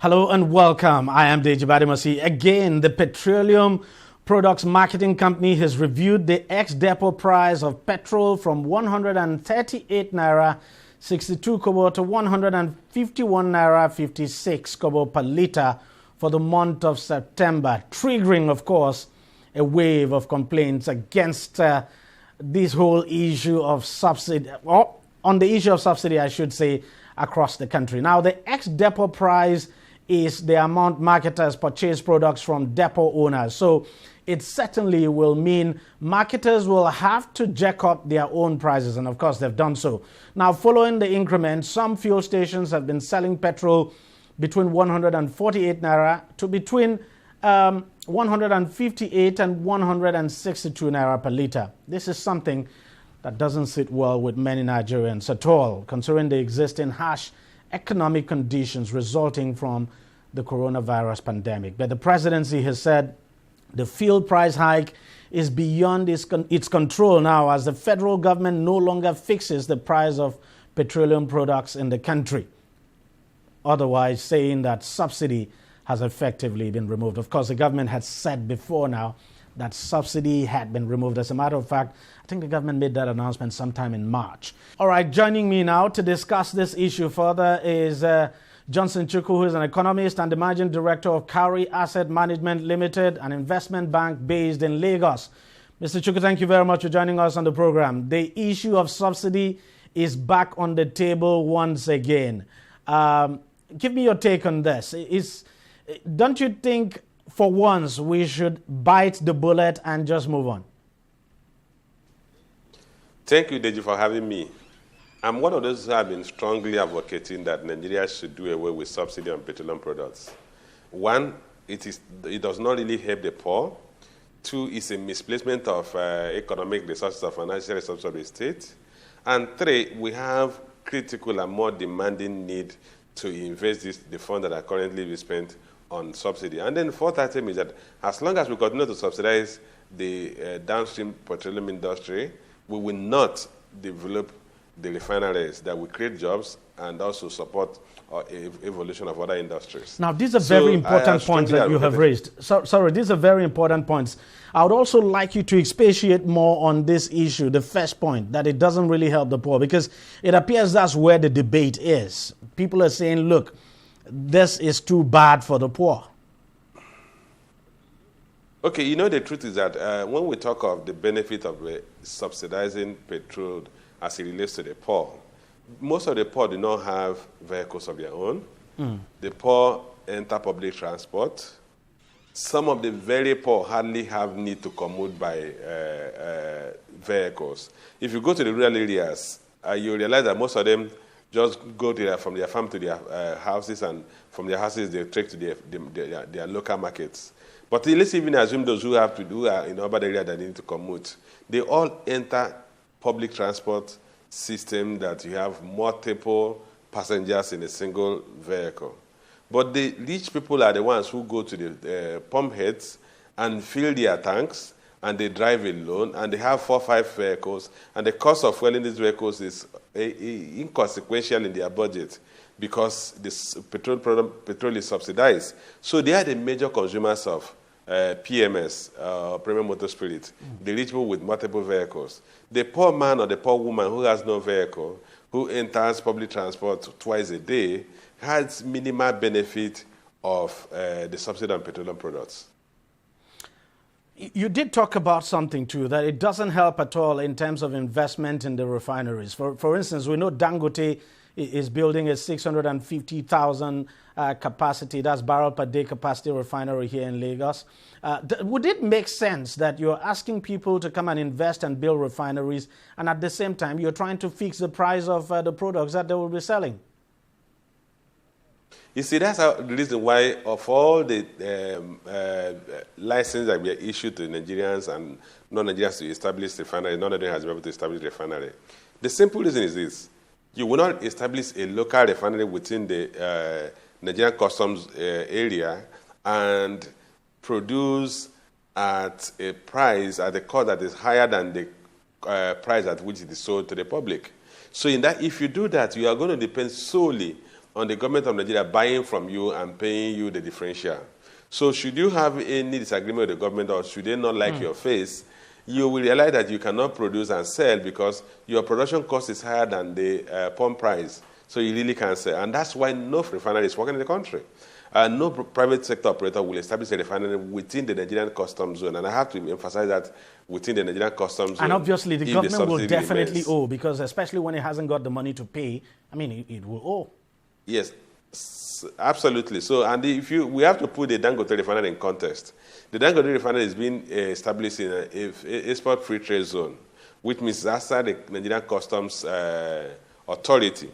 Hello and welcome. I am DEJI360. Again, the Petroleum Products Marketing Company has reviewed the ex-depot price of petrol from 138 naira 62 kobo to 151 naira 56 kobo per litre for the month of September, triggering, of course, a wave of complaints against this whole issue of subsidy, or on the issue of subsidy, I should say, across the country. Now, the ex-depot price is the amount marketers purchase products from depot owners. So it certainly will mean marketers will have to jack up their own prices, and of course they've done so. Now, following the increment, some fuel stations have been selling petrol between 148 naira to between 158 and 162 naira per litre. This is something that doesn't sit well with many Nigerians at all, considering the existing harsh economic conditions resulting from the coronavirus pandemic. But the presidency has said the fuel price hike is beyond its control now, as the federal government no longer fixes the price of petroleum products in the country, otherwise saying that subsidy has effectively been removed. Of course, the government had said before now that subsidy had been removed. As a matter of fact, I think the government made that announcement sometime in March. All right, joining me now to discuss this issue further is Johnson Chukwu, who is an economist and the managing director of Cowrie Asset Management Limited, an investment bank based in Lagos. Mr. Chukwu, thank you very much for joining us on the program. The issue of subsidy is back on the table once again. Give me your take on this. Don't you think for once we should bite the bullet and just move on? Thank you, Deji, for having me. I'm one of those who have been strongly advocating that Nigeria should do away with subsidy on petroleum products. One, it does not really help the poor. Two, it's a misplacement of economic resources or financial resources of the state. And three, we have critical and more demanding need to invest the funds that are currently being spent on subsidy. And then the fourth item is that as long as we continue to subsidize the downstream petroleum industry, we will not develop the refineries that will create jobs and also support evolution of other industries. Now, these are very important points that you have raised. Sorry, these are very important points. I would also like you to expatiate more on this issue, the first point, that it doesn't really help the poor, because it appears that's where the debate is. People are saying, look, this is too bad for the poor. Okay, you know, the truth is that when we talk of the benefit of subsidizing petrol as it relates to the poor, most of the poor do not have vehicles of their own. The poor enter public transport. Some of the very poor hardly have need to commute by vehicles. If you go to the rural areas, you realize that most of them just go from their farm to their houses, and from their houses they trek to their local markets. But let's even assume those who have to do in urban area that need to commute. They all enter public transport system that you have multiple passengers in a single vehicle. But the rich people are the ones who go to the pump heads and fill their tanks, and they drive alone, and they have 4 or 5 vehicles, and the cost of fueling these vehicles is inconsequential in their budget because this petrol is subsidized. So they are the major consumers of PMS, premium motor spirit, the rich people with multiple vehicles. The poor man or the poor woman who has no vehicle, who enters public transport twice a day, has minimal benefit of the subsidy on petroleum products. You did talk about something too, that it doesn't help at all in terms of investment in the refineries. For instance, we know Dangote is building a 650,000 capacity, that's barrel per day capacity refinery here in Lagos. Would it make sense that you're asking people to come and invest and build refineries, and at the same time you're trying to fix the price of the products that they will be selling? You see, that's the reason why of all the licenses that were issued to Nigerians and non-Nigerians to establish refinery, none of them has been able to establish refinery. The simple reason is this: you will not establish a local refinery within the Nigerian customs area and produce at a price, at a cost that is higher than the price at which it is sold to the public. So in that, if you do that, you are going to depend solely on the government of Nigeria buying from you and paying you the differential. So should you have any disagreement with the government or should they not like your face, you will realize that you cannot produce and sell because your production cost is higher than the pump price. So you really can't sell. And that's why no refinery is working in the country. No private sector operator will establish a refinery within the Nigerian customs zone. And I have to emphasize that within the Nigerian customs zone. And obviously the government will definitely owe, because especially when it hasn't got the money to pay, I mean, it will owe. Yes, absolutely. So, and we have to put the Dangote refinery in context. The Dangote refinery is being established in an export free trade zone, which means outside the Nigerian customs authority.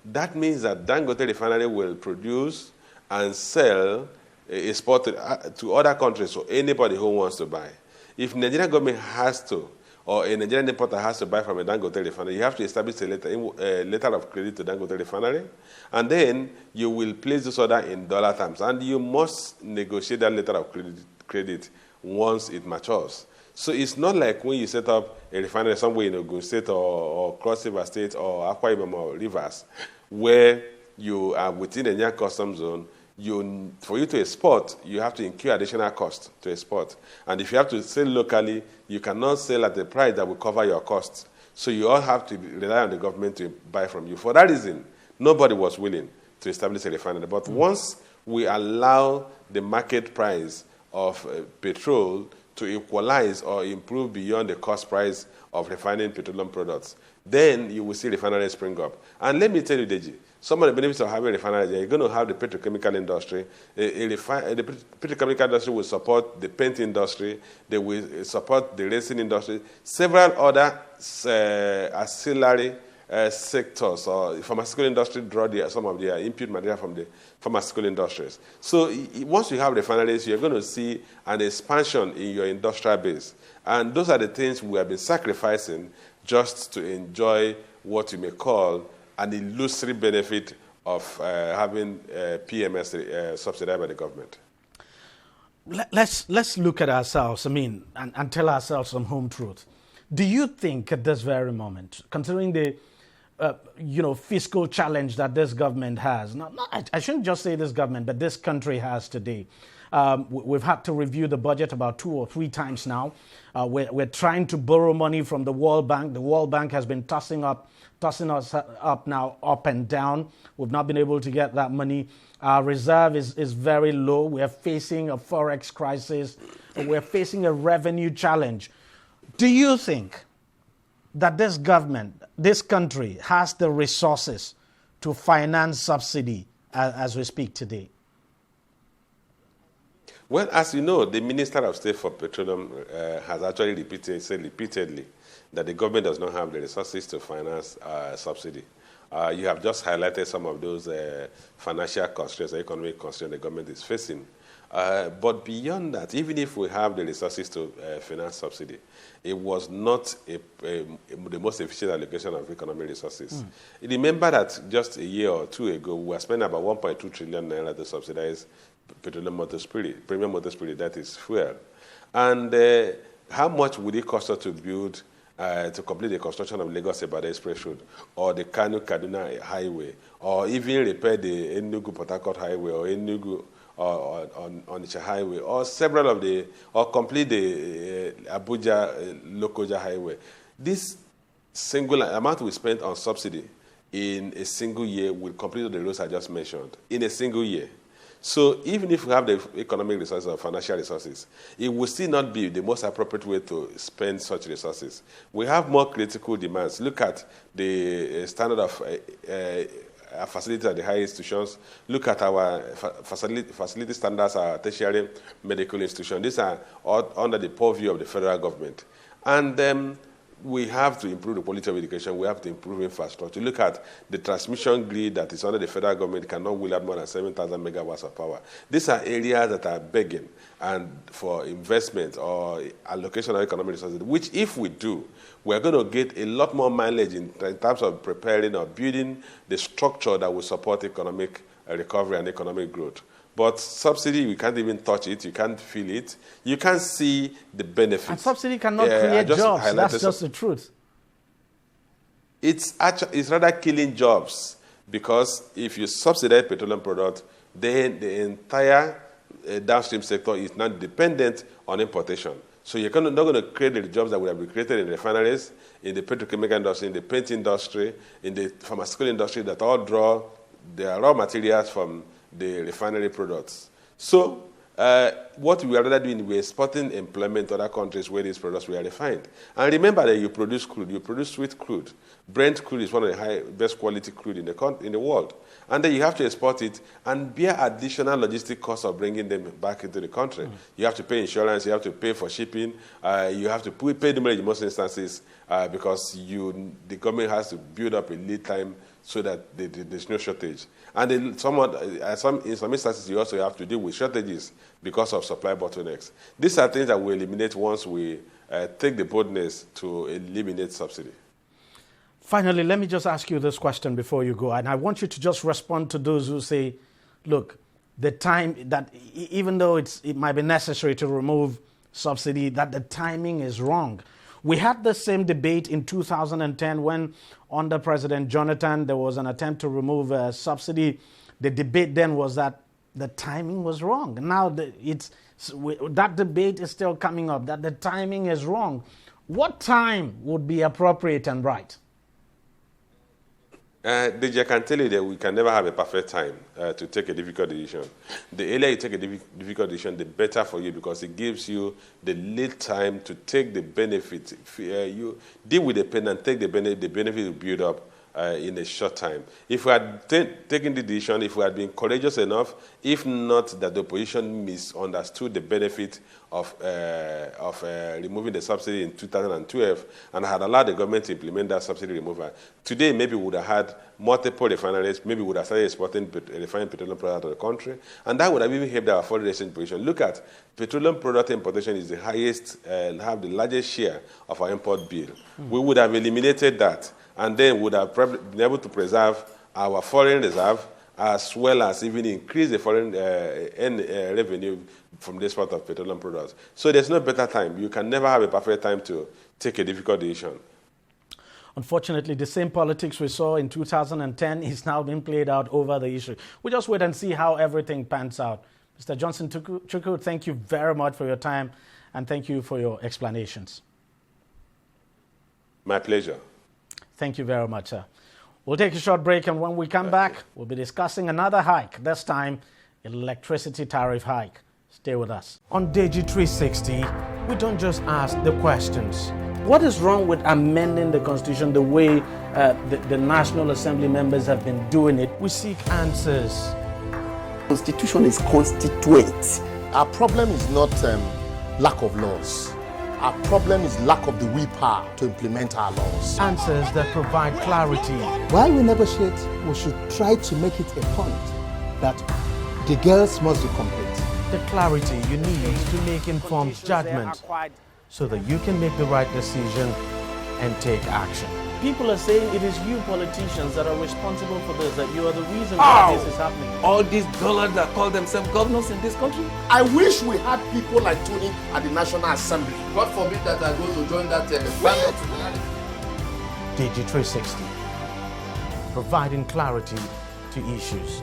That means that Dangote refinery will produce and sell, export to other countries, so anybody who wants to buy. If Nigerian government has to, or a Nigerian importer has to buy from a Dangote refinery, you have to establish a letter of credit to Dangote refinery, and then you will place this order in dollar terms, and you must negotiate that letter of credit once it matures. So it's not like when you set up a refinery somewhere in Ogun State or Cross River State or Akwa Ibom or Rivers, where you are within the Nigerian customs zone. For you to export, you have to incur additional cost to export. And if you have to sell locally, you cannot sell at the price that will cover your costs. So you all have to rely on the government to buy from you. For that reason, nobody was willing to establish a refinery. But once we allow the market price of petrol to equalize or improve beyond the cost price of refining petroleum products, then you will see refineries spring up. And let me tell you, DEJI, some of the benefits of having refineries, you're going to have the petrochemical industry. The petrochemical industry will support the paint industry. They will support the racing industry. Several other ancillary sectors or pharmaceutical industry draw some of their input material from the pharmaceutical industries. So once you have refineries, you're going to see an expansion in your industrial base. And those are the things we have been sacrificing just to enjoy what you may call an illusory benefit of having PMS subsidized by the government. Let's look at ourselves, and tell ourselves some home truth. Do you think at this very moment, considering the fiscal challenge that this government has, I shouldn't just say this government, but this country has today, we've had to review the budget about 2 or 3 times now. We're trying to borrow money from the World Bank. The World Bank has been tossing us up now, up and down. We've not been able to get that money. Our reserve is very low. We're facing a forex crisis. We're facing a revenue challenge. Do you think that this government, this country, has the resources to finance subsidy as we speak today? Well, as you know, the Minister of State for Petroleum has actually said repeatedly that the government does not have the resources to finance subsidy. You have just highlighted some of those financial constraints, economic constraints the government is facing. But beyond that, even if we have the resources to finance subsidy, it was not the most efficient allocation of economic resources. Remember that just a year or 2 ago, we were spending about 1.2 trillion naira to subsidize petroleum motor spirit, premium motor spirit, that is fuel. And how much would it cost us to build, to complete the construction of Lagos-Ibadan Express Road, or the Kano-Kaduna Highway, or even repair the Enugu-Port Harcourt Highway, or Enugu Onitsha Highway, or complete the Abuja-Lokoja Highway? This single amount we spent on subsidy in a single year will complete the roads I just mentioned, in a single year. So even if we have the economic resources or financial resources, it will still not be the most appropriate way to spend such resources. We have more critical demands. Look at the standard of facilities at the higher institutions. Look at our facility standards, our tertiary medical institutions. These are all under the purview of the federal government. And we have to improve the quality of education. We have to improve infrastructure. Look at the transmission grid that is under the federal government cannot wheel out more than 7,000 megawatts of power. These are areas that are begging and for investment or allocation of economic resources, which if we do, we're going to get a lot more mileage in terms of preparing or building the structure that will support economic recovery and economic growth. But subsidy, we can't even touch it. You can't feel it. You can't see the benefits. And subsidy cannot create jobs. That's just the truth. It's rather killing jobs because if you subsidize petroleum products, then the entire downstream sector is not dependent on importation. So you're not going to create the jobs that would have been created in refineries, in the petrochemical industry, in the paint industry, in the pharmaceutical industry that all draw their raw materials from the refinery products. So what we are rather doing, we're exporting employment to other countries where these products were refined. And remember that you produce crude, you produce sweet crude. Brent crude is one of the best quality crude in the world. And then you have to export it and bear additional logistic costs of bringing them back into the country. You have to pay insurance, you have to pay for shipping, you have to pay them in most instances because the government has to build up a lead time so that there's no shortage. And in some instances, you also have to deal with shortages because of supply bottlenecks. These are things that we eliminate once we take the boldness to eliminate subsidy. Finally, let me just ask you this question before you go, and I want you to just respond to those who say, look, the time that even though it might be necessary to remove subsidy, that the timing is wrong. We had the same debate in 2010 when, under President Jonathan, there was an attempt to remove subsidy. The debate then was that the timing was wrong. Now that debate is still coming up, that the timing is wrong. What time would be appropriate and right? DEJI, I can tell you that we can never have a perfect time to take a difficult decision. The earlier you take a difficult decision, the better for you because it gives you the lead time to take the benefit. You deal with the pain and take the benefit will build up in a short time. If we had taken the decision, if we had been courageous enough, if not that the opposition misunderstood the benefit of removing the subsidy in 2012 and had allowed the government to implement that subsidy removal, today maybe we would have had multiple refineries, maybe we would have started exporting refined petroleum products to the country, and that would have even helped our foreign exchange position. Look at petroleum product importation is the highest and have the largest share of our import bill. We would have eliminated that, and then would have been able to preserve our foreign reserve as well as even increase the foreign revenue from this part of petroleum products. So there's no better time. You can never have a perfect time to take a difficult decision. Unfortunately, the same politics we saw in 2010 is now being played out over the issue. We just wait and see how everything pans out. Mr. Johnson Chukwu, thank you very much for your time and thank you for your explanations. My pleasure. Thank you very much, sir. We'll take a short break, and when we come back, we'll be discussing another hike, this time electricity tariff hike. Stay with us. On DEJI360, we don't just ask the questions. What is wrong with amending the Constitution the way the National Assembly members have been doing it? We seek answers. Constitution is constituent. Our problem is not lack of laws. Our problem is lack of the willpower to implement our laws. Answers that provide clarity. While we negotiate, we should try to make it a point that the girls must be complete. The clarity you need to make informed judgment so that you can make the right decision and take action. People are saying it is you politicians that are responsible for this, that you are the reason why this is happening. All these dollars that call themselves governors in this country? I wish we had people like Tony at the National Assembly. God forbid that I go to join that ballot. DEJI360, providing clarity to issues.